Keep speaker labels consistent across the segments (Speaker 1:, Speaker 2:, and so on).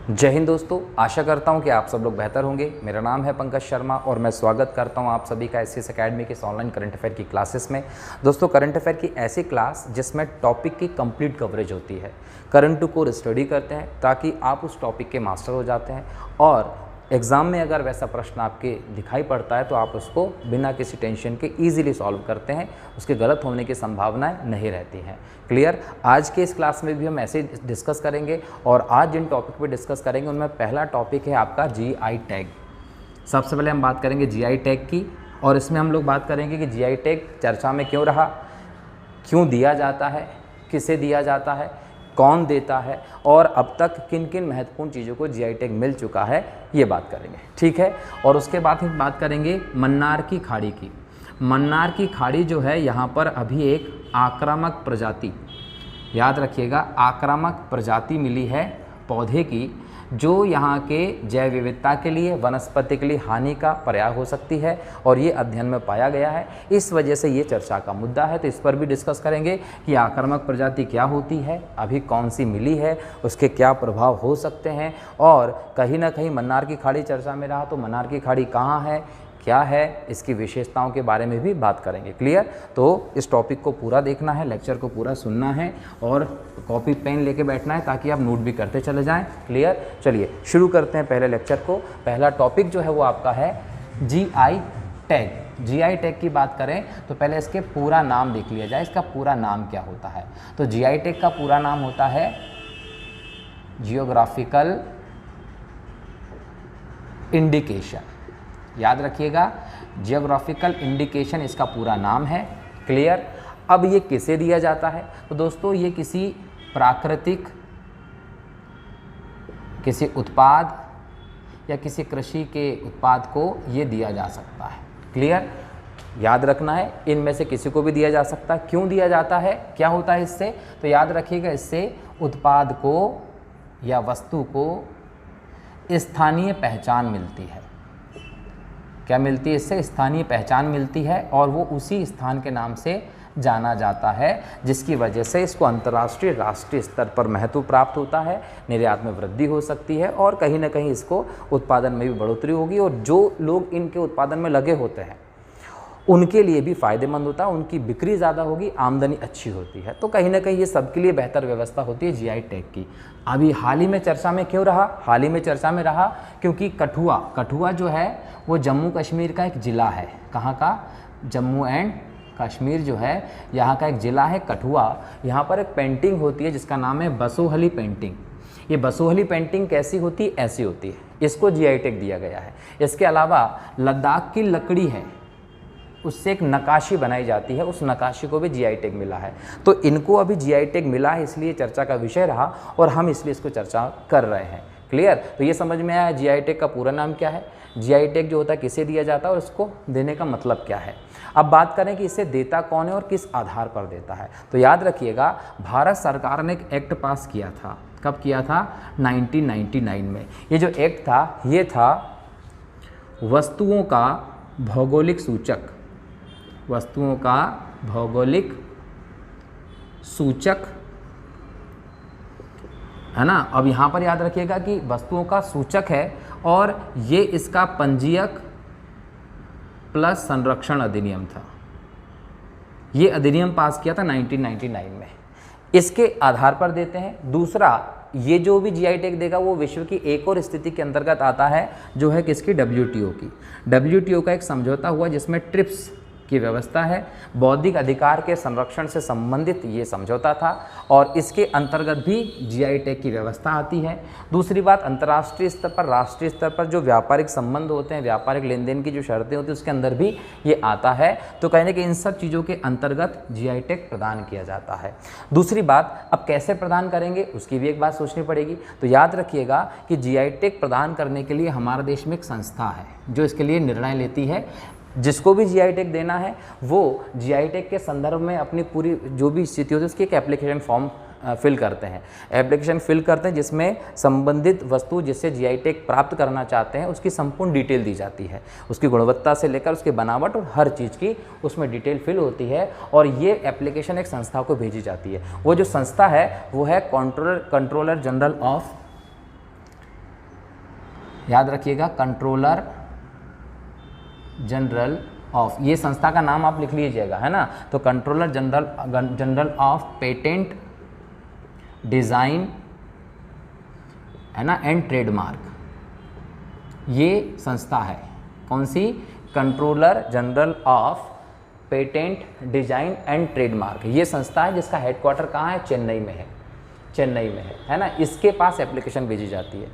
Speaker 1: जय हिंद दोस्तों, आशा करता हूं कि आप सब लोग बेहतर होंगे। मेरा नाम है पंकज शर्मा और मैं स्वागत करता हूं आप सभी का एससीएस एकेडमी के इस ऑनलाइन करंट अफेयर की क्लासेस में। दोस्तों, करंट अफेयर की ऐसी क्लास जिसमें टॉपिक की कंप्लीट कवरेज होती है, करंट टू कोर स्टडी करते हैं ताकि आप उस टॉपिक के मास्टर हो जाते हैं और एग्ज़ाम में अगर वैसा प्रश्न आपके दिखाई पड़ता है तो आप उसको बिना किसी टेंशन के ईजिली सॉल्व करते हैं, उसके गलत होने की संभावनाएं नहीं रहती हैं। क्लियर। आज के इस क्लास में भी हम ऐसे डिस्कस करेंगे और आज जिन टॉपिक पे डिस्कस करेंगे उनमें पहला टॉपिक है आपका जीआई टैग। सबसे पहले हम बात करेंगे जीआई टैग की और इसमें हम लोग बात करेंगे कि जीआई टैग चर्चा में क्यों रहा, क्यों दिया जाता है, किसे दिया जाता है, कौन देता है और अब तक किन किन महत्वपूर्ण चीज़ों को जीआई टैग मिल चुका है, ये बात करेंगे। ठीक है। और उसके बाद हम बात करेंगे मन्नार की खाड़ी की। मन्नार की खाड़ी जो है यहाँ पर अभी एक आक्रामक प्रजाति, याद रखिएगा, आक्रामक प्रजाति मिली है पौधे की जो यहाँ के जैव विविधता के लिए, वनस्पति के लिए हानि का पर्याय हो सकती है और ये अध्ययन में पाया गया है। इस वजह से ये चर्चा का मुद्दा है, तो इस पर भी डिस्कस करेंगे कि आक्रामक प्रजाति क्या होती है, अभी कौन सी मिली है, उसके क्या प्रभाव हो सकते हैं और कहीं ना कहीं मन्नार की खाड़ी चर्चा में रहा तो मन्नार की खाड़ी कहाँ है, क्या है, इसकी विशेषताओं के बारे में भी बात करेंगे। क्लियर। तो इस टॉपिक को पूरा देखना है, लेक्चर को पूरा सुनना है और कॉपी पेन लेके बैठना है ताकि आप नोट भी करते चले जाएं। क्लियर। चलिए शुरू करते हैं पहले लेक्चर को। पहला टॉपिक जो है वो आपका है जीआई टैग। जीआई टैग की बात करें तो पहले इसके पूरा नाम देख लिया जाए, इसका पूरा नाम क्या होता है। तो जीआई टैग का पूरा नाम होता है जियोग्राफिकल इंडिकेशन। याद रखिएगा, जियोग्राफिकल इंडिकेशन इसका पूरा नाम है। क्लियर। अब ये किसे दिया जाता है तो दोस्तों ये किसी प्राकृतिक, किसी उत्पाद या किसी कृषि के उत्पाद को ये दिया जा सकता है। क्लियर। याद रखना है, इनमें से किसी को भी दिया जा सकता है। क्यों दिया जाता है, क्या होता है इससे, तो याद रखिएगा, इससे उत्पाद को या वस्तु को स्थानीय पहचान मिलती है। क्या मिलती है इससे, स्थानीय पहचान मिलती है और वो उसी स्थान के नाम से जाना जाता है, जिसकी वजह से इसको अंतर्राष्ट्रीय, राष्ट्रीय स्तर पर महत्व प्राप्त होता है, निर्यात में वृद्धि हो सकती है और कहीं ना कहीं इसको उत्पादन में भी बढ़ोतरी होगी और जो लोग इनके उत्पादन में लगे होते हैं उनके लिए भी फ़ायदेमंद होता है, उनकी बिक्री ज़्यादा होगी, आमदनी अच्छी होती है। तो कहीं ना कहीं ये सबके लिए बेहतर व्यवस्था होती है जीआई टैग की। अभी हाल ही में चर्चा में क्यों रहा, हाल ही में चर्चा में रहा क्योंकि कठुआ जो है वो जम्मू कश्मीर का एक ज़िला है। कहाँ का, जम्मू एंड कश्मीर जो है यहाँ का एक ज़िला है कठुआ। यहाँ पर एक पेंटिंग होती है जिसका नाम है बसोहली पेंटिंग। ये बसोहली पेंटिंग कैसी होती है, ऐसी होती है, इसको जीआई टैग दिया गया है। इसके अलावा लद्दाख की लकड़ी है, उससे एक नक्काशी बनाई जाती है, उस नक्काशी को भी जीआई टैग मिला है। तो इनको अभी जीआई टैग मिला है, इसलिए चर्चा का विषय रहा और हम इसलिए इसको चर्चा कर रहे हैं। क्लियर। तो ये समझ में आया जीआई टैग का पूरा नाम क्या है, जीआई टैग जो होता है किसे दिया जाता है और इसको देने का मतलब क्या है। अब बात करें कि इसे देता कौन है और किस आधार पर देता है। तो याद रखिएगा, भारत सरकार ने एक एक्ट पास किया था। कब किया था, 1999 में। ये जो एक्ट था ये था वस्तुओं का भौगोलिक सूचक, वस्तुओं का भौगोलिक सूचक है ना। अब यहाँ पर याद रखिएगा कि वस्तुओं का सूचक है और ये इसका पंजीयक प्लस संरक्षण अधिनियम था। ये अधिनियम पास किया था 1999 में, इसके आधार पर देते हैं। दूसरा, ये जो भी जीआई टैग देगा वो विश्व की एक और स्थिति के अंतर्गत आता है जो है किसकी, डब्ल्यूटीओ की। डब्ल्यूटीओ का एक समझौता हुआ जिसमें ट्रिप्स की व्यवस्था है, बौद्धिक अधिकार के संरक्षण से संबंधित ये समझौता था और इसके अंतर्गत भी जीआई टैग की व्यवस्था आती है। दूसरी बात, अंतर्राष्ट्रीय स्तर पर, राष्ट्रीय स्तर पर जो व्यापारिक संबंध होते हैं, व्यापारिक लेन देन की जो शर्तें होती हैं उसके अंदर भी ये आता है। तो कहने कि इन सब चीज़ों के अंतर्गत जीआई टैग प्रदान किया जाता है। दूसरी बात, अब कैसे प्रदान करेंगे उसकी भी एक बात सोचनी पड़ेगी। तो याद रखिएगा कि जीआई टैग प्रदान करने के लिए हमारे देश में एक संस्था है जो इसके लिए निर्णय लेती है। जिसको भी जीआई टैग देना है वो जीआई टैग के संदर्भ में अपनी पूरी जो भी स्थिति होती है उसकी एक एप्लीकेशन फॉर्म फिल करते हैं, एप्लीकेशन फिल करते हैं जिसमें संबंधित वस्तु जिससे जीआई टैग प्राप्त करना चाहते हैं उसकी संपूर्ण डिटेल दी जाती है, उसकी गुणवत्ता से लेकर उसकी बनावट और हर चीज़ की उसमें डिटेल फिल होती है और ये एप्लीकेशन एक संस्था को भेजी जाती है। वो जो संस्था है वो है कंट्रोलर जनरल ऑफ याद रखिएगा, कंट्रोलर जनरल ऑफ, ये संस्था का नाम आप लिख लीजिएगा, है ना। तो controller general of patent design, है ना, एंड ट्रेडमार्क, ये संस्था है। कौन सी? Controller general of patent design and trademark, ये संस्था है जिसका हेडक्वार्टर कहाँ है? चेन्नई में है, चेन्नई में है ना। इसके पास एप्लीकेशन भेजी जाती है,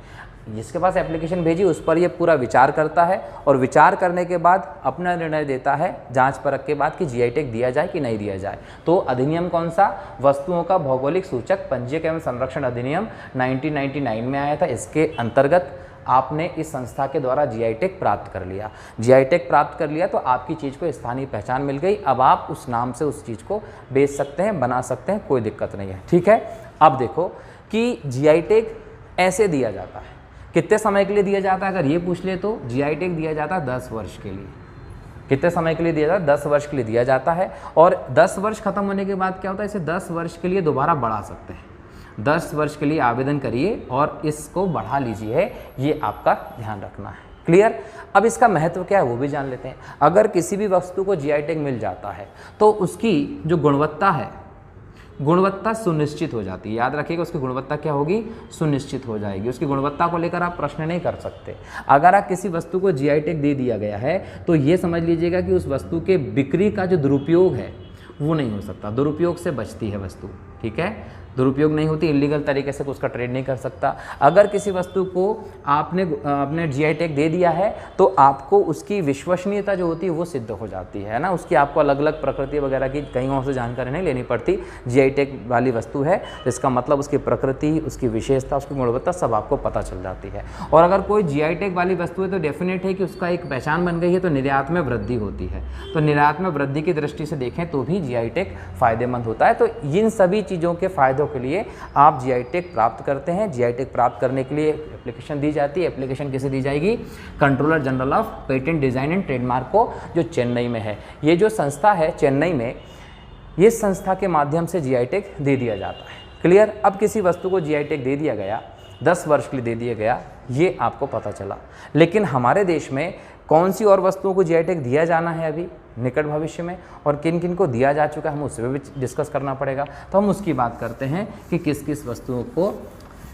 Speaker 1: जिसके पास एप्लीकेशन भेजी उस पर ये पूरा विचार करता है और विचार करने के बाद अपना निर्णय देता है जांच परख के बाद कि जीआई टैग दिया जाए कि नहीं दिया जाए। तो अधिनियम कौन सा? वस्तुओं का भौगोलिक सूचक पंजीयक एवं संरक्षण अधिनियम 1999 में आया था। इसके अंतर्गत आपने इस संस्था के द्वारा जीआई टैग प्राप्त कर लिया। जीआई टैग प्राप्त कर लिया तो आपकी चीज़ को स्थानीय पहचान मिल गई। अब आप उस नाम से उस चीज़ को बेच सकते हैं, बना सकते हैं, कोई दिक्कत नहीं है। ठीक है, अब देखो कि जीआई टैग ऐसे दिया जाता है, कितने समय के लिए दिया जाता है? अगर ये पूछ ले तो जीआई टैग दिया जाता है 10 वर्ष के लिए। कितने समय के लिए दिया जाता है? 10 वर्ष के लिए दिया जाता है। और 10 वर्ष खत्म होने के बाद क्या होता है? इसे 10 वर्ष के लिए दोबारा बढ़ा सकते हैं। 10 वर्ष के लिए आवेदन करिए और इसको बढ़ा लीजिए, ये आपका ध्यान रखना है। क्लियर? अब इसका महत्व क्या है वो भी जान लेते हैं। अगर किसी भी वस्तु को जीआई टैग मिल जाता है तो उसकी जो गुणवत्ता है, गुणवत्ता सुनिश्चित हो जाती है। याद रखिएगा, उसकी गुणवत्ता क्या होगी? सुनिश्चित हो जाएगी। उसकी गुणवत्ता को लेकर आप प्रश्न नहीं कर सकते। अगर आप किसी वस्तु को जीआई टैग दे दिया गया है तो ये समझ लीजिएगा कि उस वस्तु के बिक्री का जो दुरुपयोग है वो नहीं हो सकता। दुरुपयोग से बचती है वस्तु, ठीक है, दुरुपयोग नहीं होती, इलीगल तरीके से उसका ट्रेड नहीं कर सकता। अगर किसी वस्तु को आपने जीआई टैग दे दिया है तो आपको उसकी विश्वसनीयता जो होती है वो सिद्ध हो जाती है ना। उसकी आपको अलग अलग प्रकृति वगैरह की कहीं और से जानकारी नहीं लेनी पड़ती। जीआई टैग वाली वस्तु है तो इसका मतलब उसकी प्रकृति, उसकी विशेषता, उसकी गुणवत्ता सब आपको पता चल जाती है। और अगर कोई जीआई टैग वाली वस्तु है तो डेफिनेट है कि उसका एक पहचान बन गई है, तो निर्यात में वृद्धि होती है। तो निर्यात में वृद्धि की दृष्टि से देखें तो भी जीआई टैग फायदेमंद होता है। तो इन सभी चीज़ों के फायदों के लिए आप जीआई टैग प्राप्त करते हैं। जीआई टैग प्राप्त करने के लिए एप्लीकेशन दी जाती है। एप्लीकेशन किसे दी जाएगी? Controller general of patent design and trademark को, जो चेन्नई में है। ये जो संस्था है चेन्नई में, ये संस्था के माध्यम से जीआई टैग दे दिया जाता है। क्लियर? अब किसी वस्तु को जीआई टैग दे दिया गया, 10 वर्ष के लिए दे दिया गया, ये आपको पता चला। लेकिन हमारे देश में कौन सी और वस्तुओं को जीआई टैग दिया जाना है अभी निकट भविष्य में, और किन किन को दिया जा चुका है, हम उस पर भी डिस्कस करना पड़ेगा। तो हम उसकी बात करते हैं कि किस किस वस्तुओं को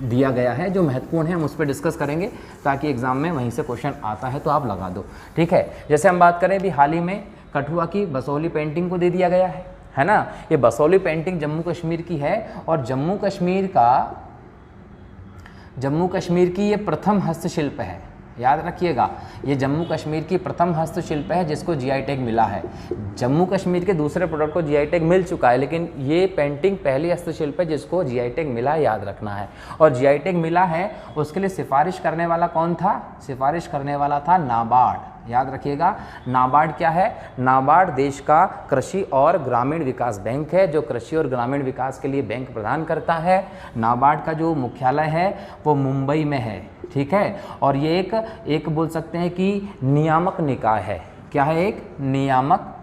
Speaker 1: दिया गया है जो महत्वपूर्ण है, हम उस पर डिस्कस करेंगे ताकि एग्जाम में वहीं से क्वेश्चन आता है तो आप लगा दो। ठीक है, जैसे हम बात करें, अभी हाल ही में कठुआ की बसोली पेंटिंग को दे दिया गया है ना। ये बसोली पेंटिंग जम्मू कश्मीर की है और जम्मू कश्मीर की ये प्रथम हस्तशिल्प है। याद रखिएगा, ये जम्मू कश्मीर की प्रथम हस्तशिल्प है जिसको जीआई टैग मिला है। जम्मू कश्मीर के दूसरे प्रोडक्ट को जीआई टैग मिल चुका है, लेकिन ये पेंटिंग पहली हस्तशिल्प है जिसको जीआई टैग मिला है, याद रखना है। और जीआई टैग मिला है, उसके लिए सिफारिश करने वाला कौन था? सिफारिश करने वाला था नाबार्ड। याद रखिएगा, नाबार्ड क्या है? नाबार्ड देश का कृषि और ग्रामीण विकास बैंक है, जो कृषि और ग्रामीण विकास के लिए बैंक प्रदान करता है। नाबार्ड का जो मुख्यालय है वो मुंबई में है, ठीक है। और ये एक बोल सकते हैं कि नियामक निकाय है। क्या है? एक नियामक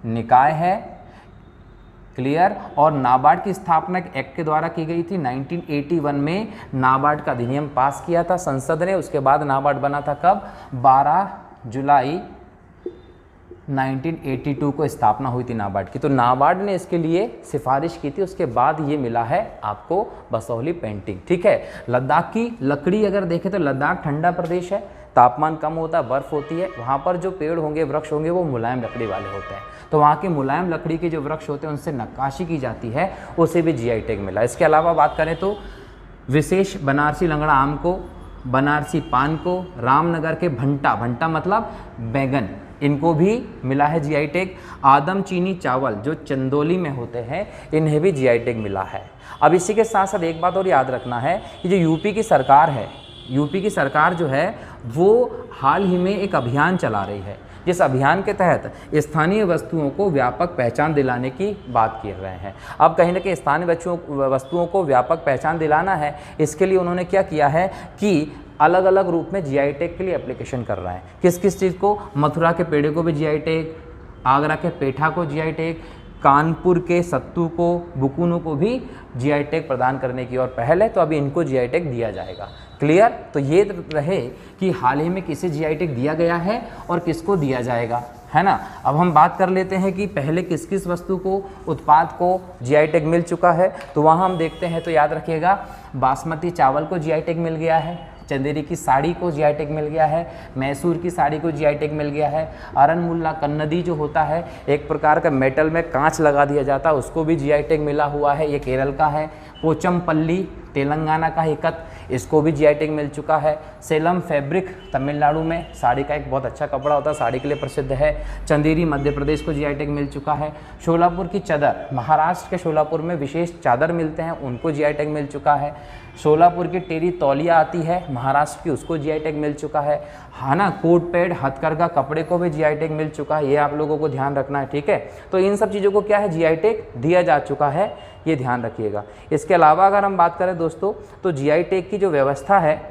Speaker 1: निकाय है। क्लियर? और नाबार्ड की स्थापना एक एक्ट के द्वारा की गई थी। 1981 में नाबार्ड का अधिनियम पास किया था संसद ने। उसके बाद नाबार्ड बना था कब? 12 जुलाई 1982 को स्थापना हुई थी नाबार्ड की। तो नाबार्ड ने इसके लिए सिफारिश की थी, उसके बाद ये मिला है आपको बसोली पेंटिंग। ठीक है। लद्दाख की लकड़ी अगर देखें तो लद्दाख ठंडा प्रदेश है, तापमान कम होता है, बर्फ़ होती है। वहाँ पर जो पेड़ होंगे, वृक्ष होंगे, वो मुलायम लकड़ी वाले होते हैं। तो वहाँ के मुलायम लकड़ी के जो वृक्ष होते हैं उनसे नक्काशी की जाती है, उसे भी जीआई टैग मिला। इसके अलावा बात करें तो विशेष बनारसी लंगड़ा आम को, बनारसी पान को, रामनगर के भंटा मतलब बैगन, इनको भी मिला है जीआई टैग। आदम चीनी चावल जो चंदौली में होते हैं, इन्हें भी जीआई टैग मिला है। अब इसी के साथ साथ एक बात और याद रखना है कि जो यूपी की सरकार है, यूपी की सरकार जो है वो हाल ही में एक अभियान चला रही है, जिस अभियान के तहत स्थानीय वस्तुओं को व्यापक पहचान दिलाने की बात कर रहे हैं। अब कहीं ना कहीं स्थानीय वस्तुओं को व्यापक पहचान दिलाना है, इसके लिए उन्होंने क्या किया है कि अलग अलग रूप में जीआई टैग के लिए एप्लीकेशन कर रहे हैं। किस किस चीज़ को? मथुरा के पेड़े को भी जीआई टैग, आगरा के पेठा को जीआई टैग, कानपुर के सत्तू को, बुकुनू को भी जीआई टैग प्रदान करने की ओर पहल है, तो अभी इनको जीआई टैग दिया जाएगा। क्लियर? तो ये रहे कि हाल ही में किसे जीआई टैग दिया गया है और किसको दिया जाएगा, है ना। अब हम बात कर लेते हैं कि पहले किस किस वस्तु को, उत्पाद को जीआई टैग मिल चुका है। तो वहाँ हम देखते हैं, तो याद रखिएगा, बासमती चावल को जीआई टैग मिल गया है, चंदेरी की साड़ी को जीआई टैग मिल गया है, मैसूर की साड़ी को जीआई टैग मिल गया है, अरनमुल्ला कन्नदी जो होता है, एक प्रकार का मेटल में कांच लगा दिया जाता है, उसको भी जीआई टैग मिला हुआ है, ये केरल का है। पोचमपल्ली तेलंगाना का इकत, इसको भी जीआई टैग मिल चुका है। सेलम फैब्रिक तमिलनाडु में साड़ी का एक बहुत अच्छा कपड़ा होता है, साड़ी के लिए प्रसिद्ध है। चंदेरी मध्य प्रदेश को जीआई टैग मिल चुका है। शोलापुर की चादर, महाराष्ट्र के शोलापुर में विशेष चादर मिलते हैं, उनको जीआई टैग मिल चुका है। शोलापुर की टेरी तौलिया आती है महाराष्ट्र की, उसको जीआई टैग मिल चुका है। हाँ ना, कोट पैड हथकरघा कपड़े को भी जीआई टैग मिल चुका है, ये आप लोगों को ध्यान रखना है, ठीक है। तो इन सब चीज़ों को क्या है, जीआई टैग दिया जा चुका है, ये ध्यान रखिएगा। इसके अलावा अगर हम बात करें दोस्तों, तो जीआई टैग की जो व्यवस्था है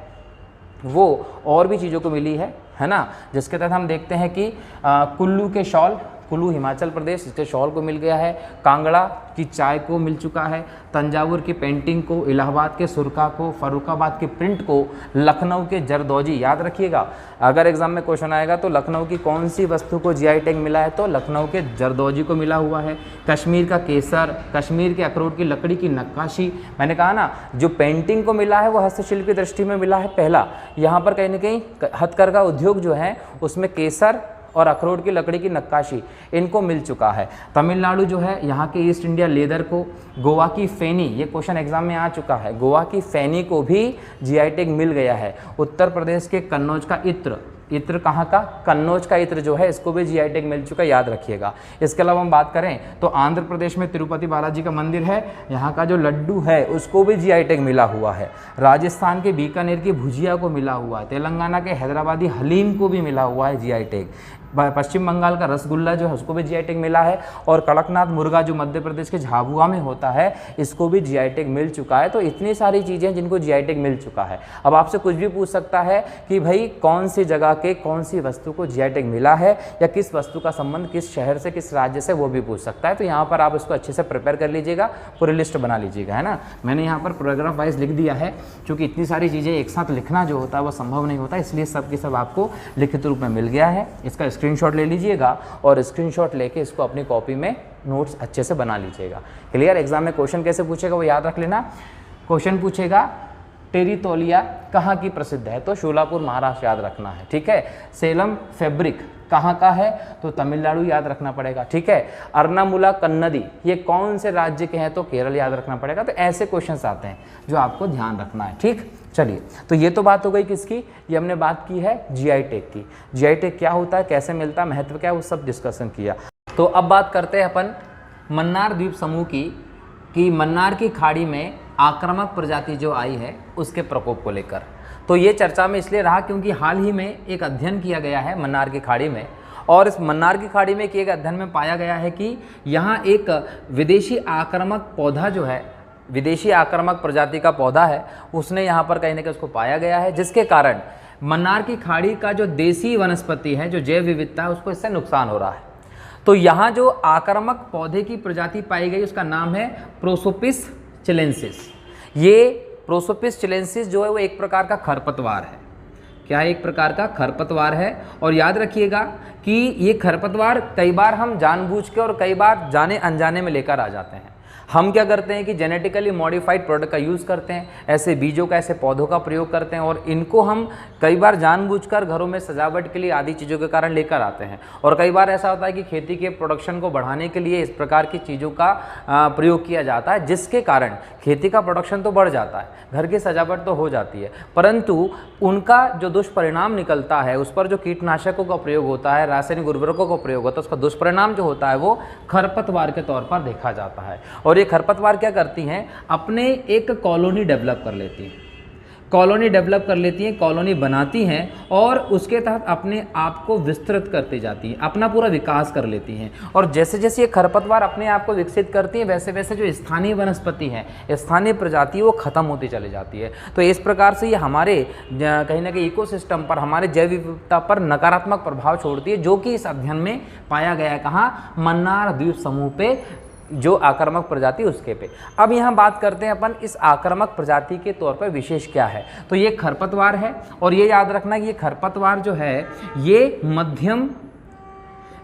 Speaker 1: वो और भी चीज़ों को मिली है ना, जिसके तहत हम देखते हैं कि कुल्लू के शॉल, कुल्लू हिमाचल प्रदेश, इसके शॉल को मिल गया है। कांगड़ा की चाय को मिल चुका है, तंजावुर की पेंटिंग को, इलाहाबाद के सुरखा को, फर्रुखाबाद के प्रिंट को, लखनऊ के जरदौजी, याद रखिएगा अगर एग्जाम में क्वेश्चन आएगा तो लखनऊ की कौन सी वस्तु को जीआई टैग मिला है, तो लखनऊ के जरदौजी को मिला हुआ है। कश्मीर का केसर, कश्मीर के अखरोट की लकड़ी की नक्काशी, मैंने कहा ना जो पेंटिंग को मिला है वो हस्तशिल्प की दृष्टि में मिला है पहला, यहाँ पर कहीं ना कहीं हथकरघा उद्योग जो है उसमें केसर और अखरोट की लकड़ी की नक्काशी इनको मिल चुका है। तमिलनाडु जो है यहाँ के ईस्ट इंडिया लेदर को, गोवा की फैनी, ये क्वेश्चन एग्जाम में आ चुका है, गोवा की फैनी को भी जीआई टैग मिल गया है। उत्तर प्रदेश के कन्नौज का इत्र, इत्र कहाँ का, कन्नौज का इत्र जो है इसको भी जीआई टैग मिल चुका है, याद रखिएगा। इसके अलावा हम बात करें तो आंध्र प्रदेश में तिरुपति बालाजी का मंदिर है, यहाँ का जो लड्डू है उसको भी जीआई टैग मिला हुआ है। राजस्थान के बीकानेर की भुजिया को मिला हुआ है, तेलंगाना के हैदराबादी हलीम को भी मिला हुआ है जीआई टैग। पश्चिम बंगाल का रसगुल्ला जो है उसको भी जीआई टैग मिला है, और कड़कनाथ मुर्गा जो मध्य प्रदेश के झाबुआ में होता है इसको भी जीआई टैग मिल चुका है। तो इतनी सारी चीज़ें जिनको जीआई टैग मिल चुका है। अब आपसे कुछ भी पूछ सकता है कि भाई कौन सी जगह के कौन सी वस्तु को जीआई टैग मिला है, या किस वस्तु का संबंध किस शहर से किस राज्य से, वो भी पूछ सकता है। तो यहाँ पर आप इसको अच्छे से प्रिपेयर कर लीजिएगा, पूरी लिस्ट बना लीजिएगा, है ना। मैंने यहाँ पर पैराग्राफ वाइज लिख दिया है, क्योंकि इतनी सारी चीज़ें एक साथ लिखना जो होता है वो संभव नहीं होता, इसलिए सब के सब आपको लिखित रूप में मिल गया है। इसका स्क्रीनशॉट ले लीजिएगा और स्क्रीनशॉट लेके इसको अपनी कॉपी में नोट्स अच्छे से बना लीजिएगा। क्लियर? एग्जाम में क्वेश्चन कैसे पूछेगा वो याद रख लेना। क्वेश्चन पूछेगा टेरी तौलिया कहाँ की प्रसिद्ध है, तो शोलापुर महाराष्ट्र याद रखना है, ठीक है। सेलम फैब्रिक कहाँ का है, तो तमिलनाडु याद रखना पड़ेगा, ठीक है। अर्नामुला कन्नदी ये कौन से राज्य के हैं, तो केरल याद रखना पड़ेगा। तो ऐसे क्वेश्चंस आते हैं जो आपको ध्यान रखना है, ठीक। चलिए, तो ये तो बात हो गई किसकी, ये हमने बात की है जीआई टैग की। जीआई टैग क्या होता है, कैसे मिलता है, महत्व क्या है, वो सब डिस्कशन किया। तो अब बात करते हैं अपन मन्नार द्वीप समूह की, कि मन्नार की खाड़ी में आक्रामक प्रजाति जो आई है उसके प्रकोप को लेकर। तो ये चर्चा में इसलिए रहा क्योंकि हाल ही में एक अध्ययन किया गया है मन्नार की खाड़ी में, और इस मन्नार की खाड़ी में किए गए अध्ययन में पाया गया है कि यहाँ एक विदेशी आक्रामक पौधा जो है, विदेशी आक्रामक प्रजाति का पौधा है, उसने यहाँ पर कहीं ना कहीं उसको पाया गया है, जिसके कारण मन्नार की खाड़ी का जो देसी वनस्पति है, जो जैव विविधता है, उसको इससे नुकसान हो रहा है। तो यहाँ जो आक्रामक पौधे की प्रजाति पाई गई उसका नाम है प्रोसोपिस चिलेंसिस। ये प्रोसोपिस चिलेंसिस जो है वो एक प्रकार का खरपतवार है। क्या है? एक प्रकार का खरपतवार है। और याद रखिएगा कि ये खरपतवार कई बार हम जानबूझ के और कई बार जाने अनजाने में लेकर आ जाते हैं। हम क्या करते हैं कि जेनेटिकली मॉडिफाइड प्रोडक्ट का यूज़ करते हैं, ऐसे बीजों का, ऐसे पौधों का प्रयोग करते हैं, और इनको हम कई बार जानबूझकर घरों में सजावट के लिए आदि चीज़ों के कारण लेकर आते हैं। और कई बार ऐसा होता है कि खेती के प्रोडक्शन को बढ़ाने के लिए इस प्रकार की चीज़ों का प्रयोग किया जाता है, जिसके कारण खेती का प्रोडक्शन तो बढ़ जाता है, घर की सजावट तो हो जाती है, परंतु उनका जो दुष्परिणाम निकलता है, उस पर जो कीटनाशकों का प्रयोग होता है, रासायनिक उर्वरकों का प्रयोग होता है, उसका दुष्परिणाम जो होता है वो खरपतवार के तौर पर देखा जाता है। और ये खरपतवार क्या करती हैं, अपने एक कॉलोनी डेवलप कर लेती हैं। कॉलोनी डेवलप कर लेती हैं, कॉलोनी बनाती हैं और उसके तहत अपने आप को विस्तृत करती जाती हैं, अपना पूरा विकास कर लेती हैं। और जैसे जैसे ये खरपतवार अपने आप को विकसित करती हैं वैसे वैसे जो स्थानीय वनस्पति हैं, स्थानीय प्रजाति वो खत्म होती चली जाती है। तो इस प्रकार से ये हमारे कहीं ना कहीं इकोसिस्टम पर, हमारे जैव विविधता पर नकारात्मक प्रभाव छोड़ती है, जो कि इस अध्ययन में पाया गया है। कहाँ? मन्नार द्वीप समूह पे, जो आक्रामक प्रजाति उसके पे। अब यहाँ बात करते हैं अपन इस आक्रामक प्रजाति के तौर पर विशेष क्या है। तो ये खरपतवार है और ये याद रखना कि ये खरपतवार जो है ये मध्यम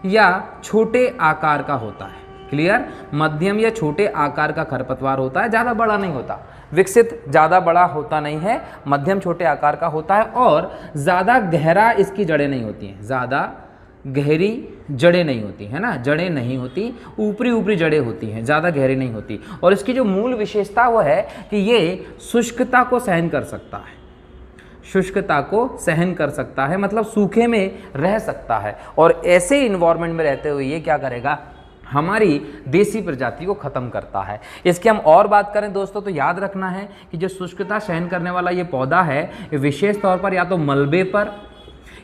Speaker 1: या छोटे आकार का होता है। क्लियर? मध्यम या छोटे आकार का खरपतवार होता है, ज़्यादा बड़ा नहीं होता, विकसित ज़्यादा बड़ा होता नहीं है, मध्यम छोटे आकार का होता है और ज़्यादा गहरा इसकी जड़ें नहीं होती हैं, ज़्यादा गहरी जड़ें नहीं होती है ना, जड़ें नहीं होती, ऊपरी ऊपरी जड़ें होती हैं, ज़्यादा गहरी नहीं होती। और इसकी जो मूल विशेषता वो है कि ये शुष्कता को सहन कर सकता है, शुष्कता को सहन कर सकता है, मतलब सूखे में रह सकता है। और ऐसे इन्वायरमेंट में रहते हुए ये क्या करेगा? हमारी देसी प्रजाति को ख़त्म करता है। इसकी हम और बात करें दोस्तों तो याद रखना है कि जो शुष्कता सहन करने वाला ये पौधा है, ये विशेष तौर पर या तो मलबे पर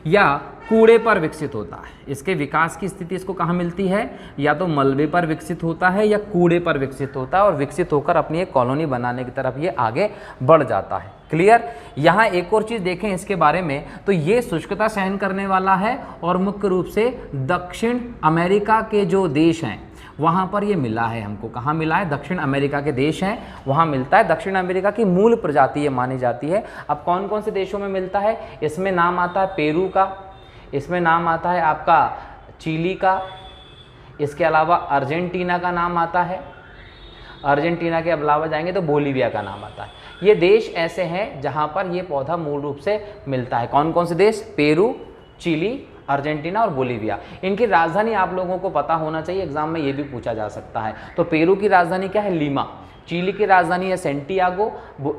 Speaker 1: या कूड़े पर विकसित होता है। इसके विकास की स्थिति इसको कहाँ मिलती है? या तो मलबे पर विकसित होता है या कूड़े पर विकसित होता है और विकसित होकर अपनी एक कॉलोनी बनाने की तरफ ये आगे बढ़ जाता है। क्लियर? यहाँ एक और चीज़ देखें इसके बारे में, तो ये शुष्कता सहन करने वाला है और मुख्य रूप से दक्षिण अमेरिका के जो देश हैं वहाँ पर ये मिला है हमको। कहाँ मिला है? दक्षिण अमेरिका के देश हैं वहाँ मिलता है। दक्षिण अमेरिका की मूल प्रजाति ये मानी जाती है। अब कौन कौन से देशों में मिलता है? इसमें नाम आता है पेरू का, इसमें नाम आता है आपका चिली का, इसके अलावा अर्जेंटीना का नाम आता है, अर्जेंटीना के अलावा जाएंगे तो बोलीविया का नाम आता है। ये देश ऐसे हैं जहाँ पर ये पौधा मूल रूप से मिलता है। कौन कौन से देश? पेरू, चिली, अर्जेंटीना और बोलीविया। इनकी राजधानी आप लोगों को पता होना चाहिए, एग्जाम में ये भी पूछा जा सकता है। तो पेरू की राजधानी क्या है? लीमा। चिली की राजधानी है सेंटियागो,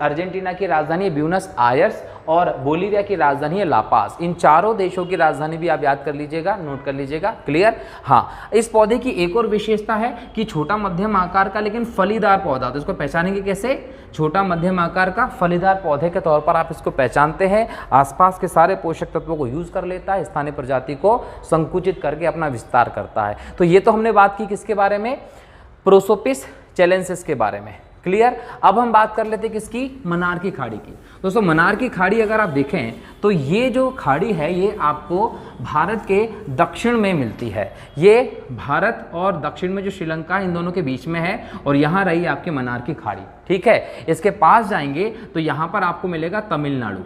Speaker 1: अर्जेंटीना की राजधानी है ब्यूनस आयर्स और बोलीविया की राजधानी है लापास। इन चारों देशों की राजधानी भी आप याद कर लीजिएगा, नोट कर लीजिएगा। क्लियर? हाँ, इस पौधे की एक और विशेषता है कि छोटा मध्यम आकार का लेकिन फलीदार पौधा। तो इसको पहचानेंगे कैसे? छोटा मध्यम आकार का फलीदार पौधे के तौर पर आप इसको पहचानते हैं। आसपास के सारे पोषक तत्वों को यूज कर लेता है, स्थानीय प्रजाति को संकुचित करके अपना विस्तार करता है। तो ये तो हमने बात की किसके बारे में? प्रोसोपिस चैलेंसेस के बारे में। क्लियर? अब हम बात कर लेते हैं किसकी? मन्नार की खाड़ी की। दोस्तों मन्नार की खाड़ी अगर आप देखें तो ये जो खाड़ी है ये आपको भारत के दक्षिण में मिलती है। ये भारत और दक्षिण में जो श्रीलंका इन दोनों के बीच में है और यहाँ रही आपकी मन्नार की खाड़ी। ठीक है? इसके पास जाएंगे तो यहाँ पर आपको मिलेगा तमिलनाडु।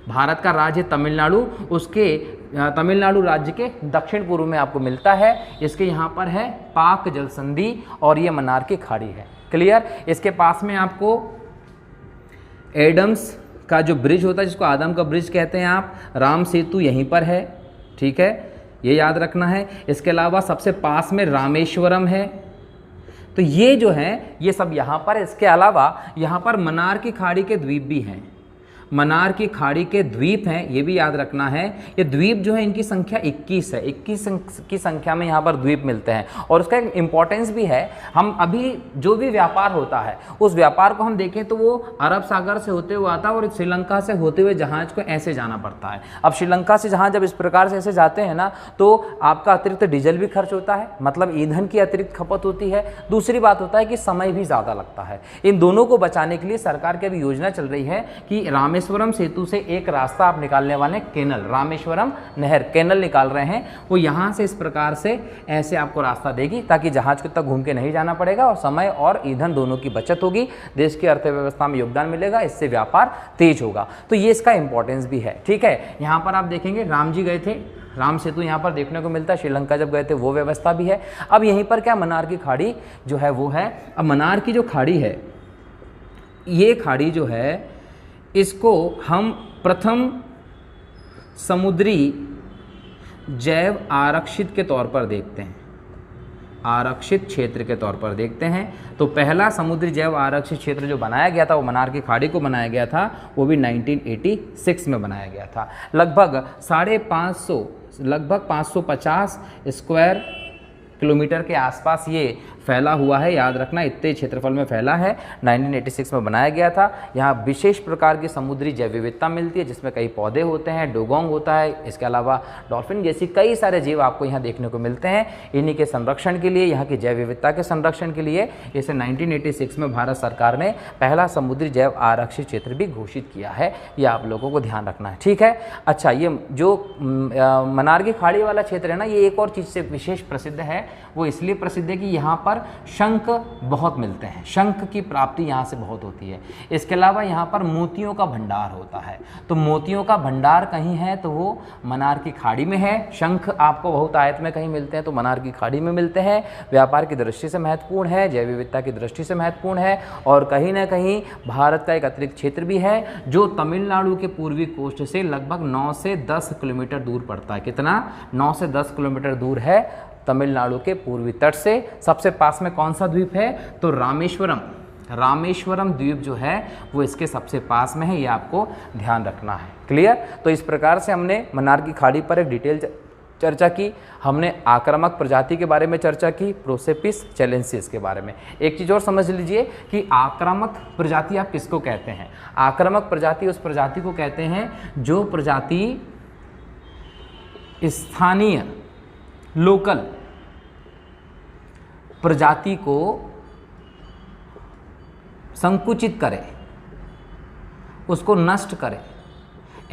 Speaker 1: भारत का राज्य तमिलनाडु, उसके तमिलनाडु राज्य के दक्षिण पूर्व में आपको मिलता है। इसके यहाँ पर है पाक जल संधि और ये मन्नार की खाड़ी है। क्लियर? इसके पास में आपको एडम्स का जो ब्रिज होता है, जिसको आदम का ब्रिज कहते हैं आप, राम सेतु यहीं पर है। ठीक है? ये याद रखना है। इसके अलावा सबसे पास में रामेश्वरम है। तो ये जो है ये सब यहाँ पर। इसके अलावा यहाँ पर मन्नार की खाड़ी के द्वीप भी हैं। मन्नार की खाड़ी के द्वीप हैं, ये भी याद रखना है। ये द्वीप जो है इनकी संख्या 21 है। 21 की संख्या में यहाँ पर द्वीप मिलते हैं और उसका एक इम्पॉर्टेंस भी है। हम अभी जो भी व्यापार होता है उस व्यापार को हम देखें तो वो अरब सागर से होते हुए आता है और श्रीलंका से होते हुए जहाज को ऐसे जाना पड़ता है। अब श्रीलंका से जहाज जब इस प्रकार से ऐसे जाते हैं ना तो आपका अतिरिक्त डीजल भी खर्च होता है, मतलब ईंधन की अतिरिक्त खपत होती है। दूसरी बात होता है कि समय भी ज़्यादा लगता है। इन दोनों को बचाने के लिए सरकार की अभी योजना चल रही है कि रामेश्वरम सेतु से एक रास्ता आप निकालने वाले, केनल, रामेश्वरम नहर केनल निकाल रहे हैं, वो यहाँ से इस प्रकार से ऐसे आपको रास्ता देगी ताकि जहाज को तक घूम के नहीं जाना पड़ेगा और समय और ईंधन दोनों की बचत होगी, देश की अर्थव्यवस्था में योगदान मिलेगा, इससे व्यापार तेज होगा। तो ये इसका इंपॉर्टेंस भी है। ठीक है? यहाँ पर आप देखेंगे राम जी गए थे, राम सेतु यहाँ पर देखने को मिलता है। श्रीलंका जब गए थे वो व्यवस्था भी है। अब यहीं पर क्या मन्नार की खाड़ी जो है वो है। अब मन्नार की जो खाड़ी है, ये खाड़ी जो है इसको हम प्रथम समुद्री जैव आरक्षित के तौर पर देखते हैं, आरक्षित क्षेत्र के तौर पर देखते हैं। तो पहला समुद्री जैव आरक्षित क्षेत्र जो बनाया गया था वो मन्नार की खाड़ी को बनाया गया था, वो भी 1986 में बनाया गया था। लगभग 550 स्क्वायर किलोमीटर के आसपास ये फैला हुआ है, याद रखना इतने क्षेत्रफल में फैला है। 1986 में बनाया गया था। यहाँ विशेष प्रकार की समुद्री जैव विविधता मिलती है, जिसमें कई पौधे होते हैं, डुगोंग होता है, इसके अलावा डॉल्फिन जैसी कई सारे जीव आपको यहाँ देखने को मिलते हैं। इन्हीं के संरक्षण के लिए, यहाँ की जैव विविधता के संरक्षण के लिए इसे 1986 में भारत सरकार ने पहला समुद्री जैव आरक्षित क्षेत्र भी घोषित किया है। ये आप लोगों को ध्यान रखना है, ठीक है। अच्छा, ये जो मन्नार की खाड़ी वाला क्षेत्र है ना, ये एक और चीज़ से विशेष प्रसिद्ध है। वो इसलिए प्रसिद्ध है कि यहाँ पर शंख बहुत मिलते हैं, शंख की प्राप्ति यहाँ से बहुत होती है। इसके अलावा यहाँ पर मोतियों का भंडार होता है। तो मोतियों का भंडार कहीं है तो वो मन्नार की खाड़ी में है। शंख आपको बहुत आयत में कहीं मिलते हैं तो मन्नार की खाड़ी में मिलते हैं। व्यापार की दृष्टि से महत्वपूर्ण है, जैव विविधता की दृष्टि से महत्वपूर्ण है, और कहीं ना कहीं भारत का एक अतिरिक्त क्षेत्र भी है जो तमिलनाडु के पूर्वी कोस्ट से लगभग 9 से 10 किलोमीटर दूर पड़ता है। कितना? 9 से 10 किलोमीटर दूर है तमिलनाडु के पूर्वी तट से। सबसे पास में कौन सा द्वीप है? तो रामेश्वरम। रामेश्वरम द्वीप जो है वो इसके सबसे पास में है, ये आपको ध्यान रखना है। क्लियर? तो इस प्रकार से हमने मन्नार की खाड़ी पर एक डिटेल चर्चा की। हमने आक्रामक प्रजाति के बारे में चर्चा की, प्रोसेपिस चैलेंसिस के बारे में। एक चीज़ और समझ लीजिए कि आक्रामक प्रजाति आप किसको कहते हैं? आक्रामक प्रजाति उस प्रजाति को कहते हैं जो प्रजाति स्थानीय लोकल प्रजाति को संकुचित करे, उसको नष्ट करे,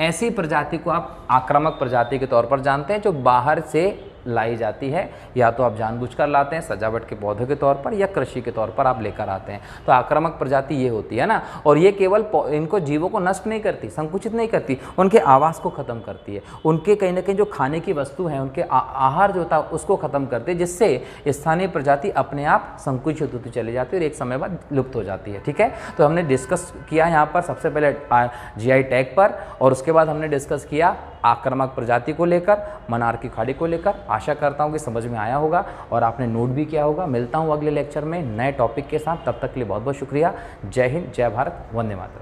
Speaker 1: ऐसी प्रजाति को आप आक्रामक प्रजाति के तौर पर जानते हैं, जो बाहर से लाई जाती है, या तो आप जानबूझकर लाते हैं सजावट के पौधों के तौर पर या कृषि के तौर पर आप लेकर आते हैं। तो आक्रामक प्रजाति ये होती है ना, और ये केवल इनको जीवों को नष्ट नहीं करती, संकुचित नहीं करती, उनके आवास को ख़त्म करती है, उनके कहीं ना कहीं जो खाने की वस्तु है, उनके आहार जो था उसको ख़त्म करती है, जिससे स्थानीय प्रजाति अपने आप संकुचित होती चली जाती है और एक समय बाद लुप्त हो जाती है। ठीक है, तो हमने डिस्कस किया यहाँ पर सबसे पहले GI टैग पर, और उसके बाद हमने डिस्कस किया आक्रामक प्रजाति को लेकर, मन्नार की खाड़ी को लेकर। आशा करता हूँ कि समझ में आया होगा और आपने नोट भी किया होगा। मिलता हूँ अगले लेक्चर में नए टॉपिक के साथ, तब तक के लिए बहुत बहुत शुक्रिया। जय हिंद, जय भारत, वंदे मातरम।